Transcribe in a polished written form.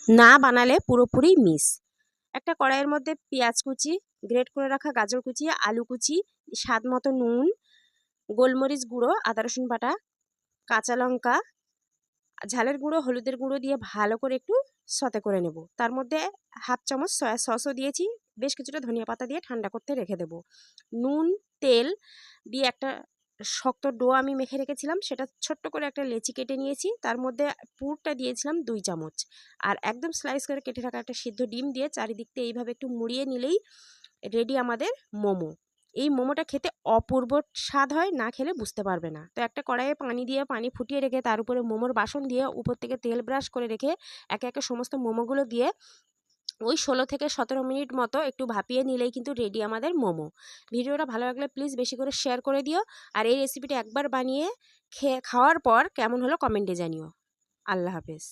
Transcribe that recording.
না বানালে পুরোপুরি মিস। একটা কড়াইয়ের মধ্যে পেঁয়াজ কুচি, গ্রেট করে রাখা গাজর কুচি, আলু কুচি, স্বাদ মতো নুন, গোলমরিচ গুঁড়ো, আদা রসুন বাটা, কাঁচা লঙ্কা, ঝালের গুঁড়ো, হলুদের গুঁড়ো দিয়ে ভালো করে একটু সতে করে নেব। তার মধ্যে হাফ চামচ সয়া সসও দিয়েছি, বেশ কিছুটা ধনিয়া পাতা দিয়ে ঠান্ডা করতে রেখে দেব। নুন, তেল দিয়ে একটা শক্ত ডো আমি মেখে রেখেছিলাম, সেটা ছোট্ট করে একটা লেচি কেটে নিয়েছি। তার মধ্যে পুরটা দিয়েছিলাম 2 চামচ, আর একদম স্লাইস করে কেটে রাখা একটা সিদ্ধ ডিম দিয়ে চারিদিক দিয়ে এইভাবে একটু মুড়িয়ে নিলেই রেডি আমাদের মোমো। এই মোমোটা খেতে অপূর্ব স্বাদ হয়, না খেলে বুঝতে পারবে না। তো একটা কড়াইয়ে পানি ফুটিয়ে রেখে তার উপরে মোমোর বাসন দিয়ে উপর থেকে তেল ব্রাশ করে রেখে একে একে সমস্ত মোমোগুলো দিয়ে ওই 16 থেকে 17 মিনিট মতো একটু ভাপিয়ে নিলেই কিন্তু রেডি আমাদের মোমো। ভিডিওটা ভালো লাগলে প্লিজ বেশি করে শেয়ার করে দিও, আর এই রেসিপিটা একবার বানিয়ে খাওয়ার পর কেমন হলো কমেন্টে জানিও। আল্লাহ হাফেজ।